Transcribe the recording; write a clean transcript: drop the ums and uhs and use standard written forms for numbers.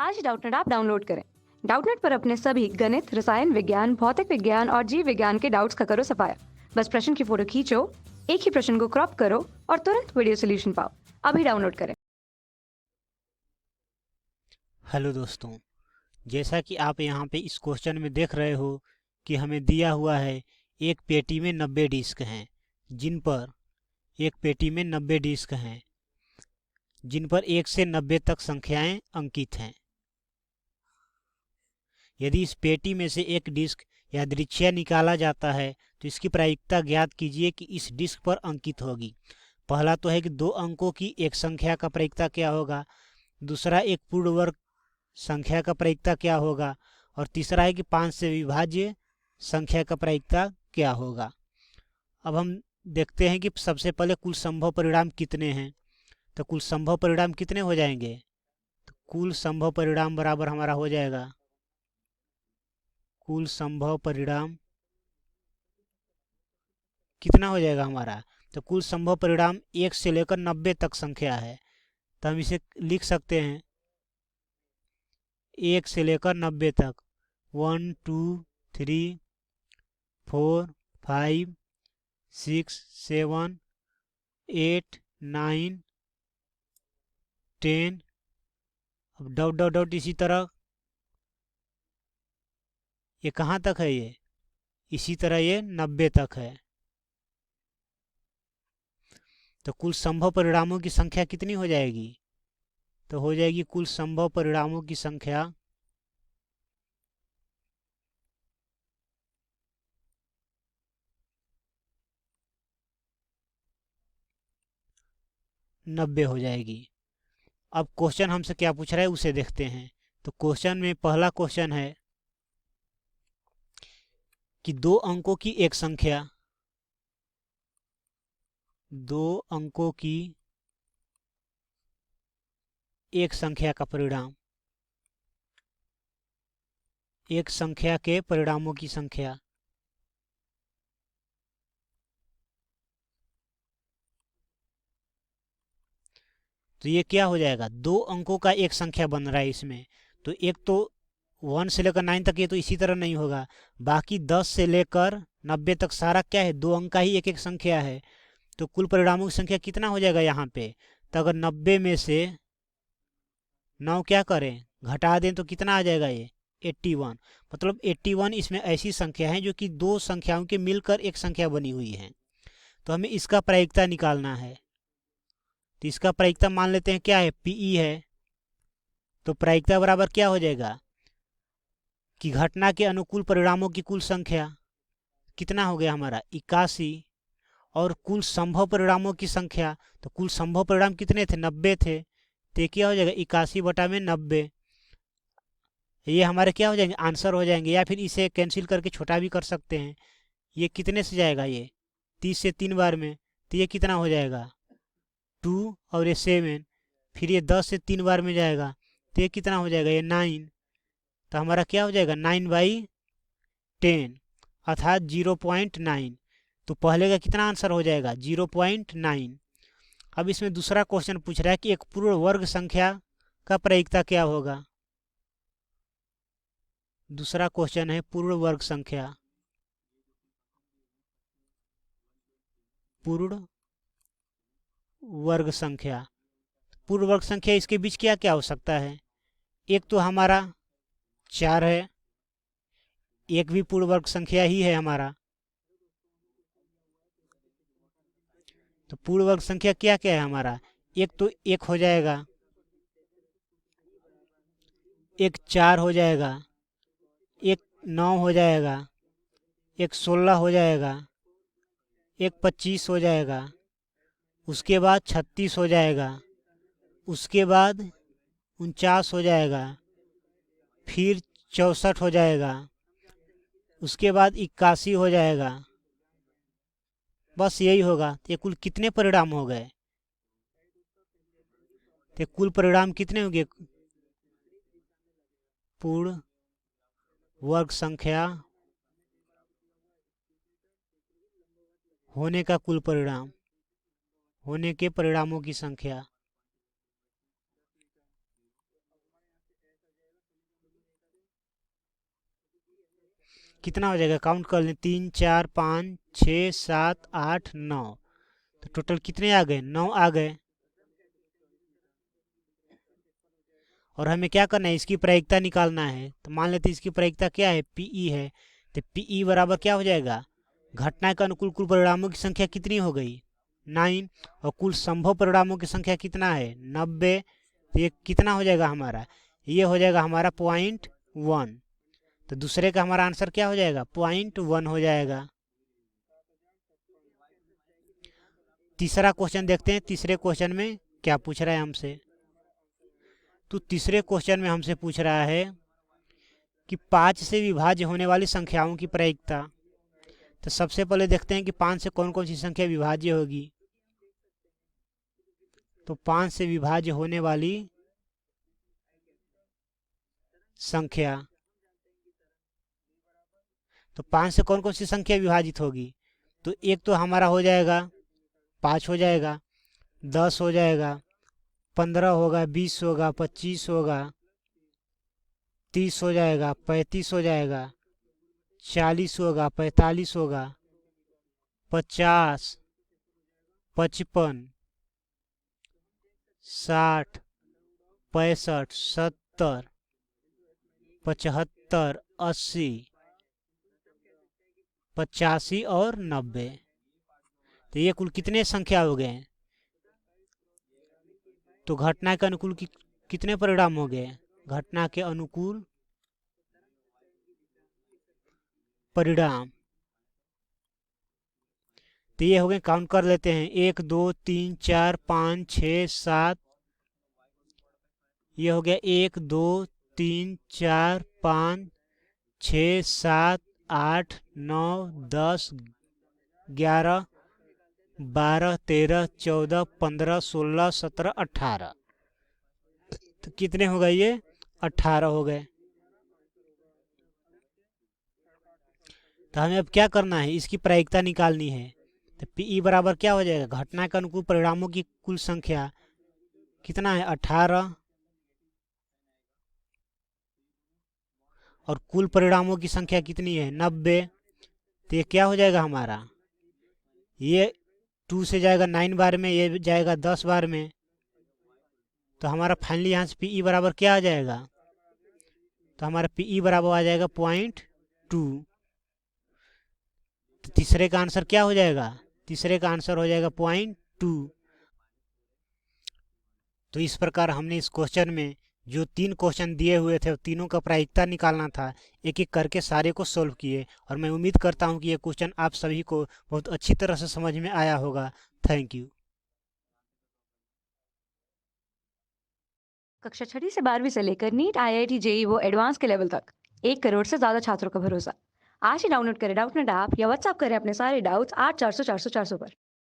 आज Doubtnut app download करें। Doubtnut पर अपने सभी गणित, रसायन विज्ञान, भौतिक विज्ञान और जीव विज्ञान के डाउट्स का करो सफाया। बस प्रश्न की फोटो खींचो, एक ही प्रश्न को क्रॉप करो और तुरंत वीडियो सोल्यूशन पाओ। अभी डाउनलोड करें। हेलो दोस्तों, जैसा कि आप यहाँ पे इस क्वेश्चन में देख रहे हो कि हमें दिया हुआ है एक पेटी में 90 डिस्क हैं जिन पर एक पेटी में 90 डिस्क हैं जिन पर 1 से 90 तक संख्याएं अंकित हैं। यदि इस पेटी में से एक डिस्क यादृच्छिक निकाला जाता है तो इसकी प्रायिकता ज्ञात कीजिए कि इस डिस्क पर अंकित होगी। पहला तो है कि 2 अंकों की एक संख्या का प्रायिकता क्या होगा, दूसरा एक पूर्ण वर्ग संख्या का प्रायिकता क्या होगा और तीसरा है कि 5 से विभाज्य संख्या का प्रायिकता क्या होगा। अब हम देखते हैं कि सबसे पहले कुल संभव परिणाम कितने हैं। तो कुल संभव परिणाम कितने हो जाएंगे, तो कुल संभव परिणाम बराबर हमारा हो जाएगा, कुल संभव परिणाम कितना हो जाएगा हमारा, तो कुल संभव परिणाम 1 से लेकर 90 तक संख्या है। तो हम इसे लिख सकते हैं 1 से लेकर 90 तक 1 2 3 4 5 6 7 8 9 10। अब डॉट डॉट डॉट इसी तरह ये कहाँ तक है, ये इसी तरह ये 90 तक है। तो कुल संभव परिणामों की संख्या कितनी हो जाएगी, तो हो जाएगी कुल संभव परिणामों की संख्या 90 हो जाएगी। अब क्वेश्चन हमसे क्या पूछ रहा है उसे देखते हैं। तो क्वेश्चन में पहला क्वेश्चन है कि 2 अंकों की एक संख्या, 2 अंकों की एक संख्या का परिणाम, एक संख्या के परिणामों की संख्या तो ये क्या हो जाएगा, 2 अंकों का एक संख्या बन रहा है इसमें। तो एक तो 1 से लेकर 9 तक ये तो इसी तरह नहीं होगा, बाकी 10 से लेकर 90 तक सारा क्या है, 2 अंक का ही एक एक संख्या है। तो कुल परिणामों की संख्या कितना हो जाएगा यहाँ पे, तो अगर 90 में से 9 क्या करें घटा दें तो कितना आ जाएगा, ये 81। मतलब 81 इसमें ऐसी संख्या है जो कि 2 संख्याओं के मिलकर एक संख्या बनी हुई है। तो हमें इसका प्रायिकता निकालना है। तो इसका प्रायिकता मान लेते हैं क्या है, पीई है। तो प्रायिकता बराबर क्या हो जाएगा कि घटना के अनुकूल परिणामों की कुल संख्या कितना हो गया हमारा 81, और कुल संभव परिणामों की संख्या, तो कुल संभव परिणाम कितने थे, 90 थे। तो क्या हो जाएगा 81 बटा में 90, ये हमारे क्या हो जाएंगे आंसर हो जाएंगे। या फिर इसे कैंसिल करके छोटा भी कर सकते हैं। ये कितने से जाएगा, ये 30 से 3 बार में, तो ये कितना हो जाएगा 2 और ये 7, फिर ये 10 से 3 बार में जाएगा तो ये कितना हो जाएगा, ये 9। तो हमारा क्या हो जाएगा 9/10 अर्थात 0.9। तो पहले का कितना आंसर हो जाएगा 0.9। अब इसमें दूसरा क्वेश्चन पूछ रहा है कि एक पूर्ण वर्ग संख्या का प्रायिकता क्या होगा। दूसरा क्वेश्चन है पूर्ण वर्ग संख्या, पूर्ण वर्ग संख्या। पूर्ण वर्ग संख्या इसके बीच क्या क्या हो सकता है, एक तो हमारा 4 है, एक भी पूर्ण वर्ग संख्या ही है हमारा। तो पूर्ण वर्ग संख्या क्या क्या है हमारा, एक तो 1 हो जाएगा, एक 4 हो जाएगा, एक 9 हो जाएगा, एक 16 हो जाएगा, एक 25 हो जाएगा, उसके बाद 36 हो जाएगा, उसके बाद 49 हो जाएगा, फिर 64 हो जाएगा, उसके बाद 81 हो जाएगा। बस यही होगा। तो ये कुल कितने परिणाम हो गए, तो कुल परिणाम कितने होंगे, पूर्ण वर्ग संख्या होने का कुल परिणाम, होने के परिणामों की संख्या। कितना हो जाएगा, काउंट कर लें, 3 4 5 6 7 8 9, तो टोटल कितने आ गए, 9 आ गए। और हमें क्या करना है, इसकी प्रायिकता निकालना है। तो मान लेते हैं इसकी प्रायिकता क्या है, पीई है। तो पीई बराबर क्या हो जाएगा, घटना के अनुकूल कुल परिणामों की संख्या कितनी हो गई, 9, और कुल संभव परिणामों की संख्या कितना है, 90। तो ये कितना हो जाएगा हमारा, ये हो जाएगा हमारा 0.1। तो दूसरे का हमारा आंसर क्या हो जाएगा, 0.1 हो जाएगा। तीसरा क्वेश्चन देखते हैं, तीसरे क्वेश्चन में क्या पूछ रहा है हमसे। तो तीसरे क्वेश्चन में हमसे पूछ रहा है कि 5 से विभाज्य होने वाली संख्याओं की प्रायिकता। तो सबसे पहले देखते हैं कि 5 से कौन कौन सी संख्या विभाज्य होगी। तो 5 से विभाज्य होने वाली संख्या, तो 5 से कौन कौन सी संख्या विभाजित होगी। तो एक तो हमारा हो जाएगा 5 हो जाएगा, 10 हो जाएगा, 15 होगा, 20 होगा, 25 होगा, 30 हो जाएगा, 35 हो जाएगा, 40 होगा, 45 होगा, 50, 55, 60, 65, 70, 75, 80, 85 और 90। तो ये कुल कितने संख्या हो गए। तो घटना के अनुकूल कितने परिणाम हो गए, घटना के अनुकूल परिणाम। तो ये हो गए, काउंट कर लेते हैं, 1 2 3 4 5 6 7, ये हो गया 1 2 3 4 5 6 7 8 9 10 11 12 13 14 15 16 17 18। तो कितने हो गए, ये 18 हो गए। तो हमें अब क्या करना है, इसकी प्रायिकता निकालनी है। तो पीई बराबर क्या हो जाएगा, घटना के अनुकूल परिणामों की कुल संख्या कितना है, 18, और कुल परिणामों की संख्या कितनी है, 90। तो ये क्या हो जाएगा हमारा, ये 2 से जाएगा 9 बार में, ये जाएगा 10 बार में। तो हमारा फाइनली यहाँ से पीई बराबर क्या आ जाएगा, तो हमारा पीई बराबर आ जाएगा 0.2। तो तीसरे का आंसर क्या हो जाएगा, तीसरे का आंसर हो जाएगा 0.2। तो इस प्रकार हमने इस क्वेश्चन में जो 3 क्वेश्चन दिए हुए थे, तीनों का प्रायिकता निकालना था, एक एक करके सारे को सोल्व किए। और मैं उम्मीद करता हूं कि ये क्वेश्चन आप सभी को बहुत अच्छी तरह से समझ में आया होगा। Thank you. कक्षा 6वीं से 12वीं से लेकर नीट, IIT, JEE वो एडवांस के लेवल तक 1 करोड़ से ज़्यादा छात्रों का भरोसा। आज ही डाउनलोड करें डाउटनेट ऐप या व्हाट्सएप करें अपने सारे डाउट्स 8400 400 400 पर।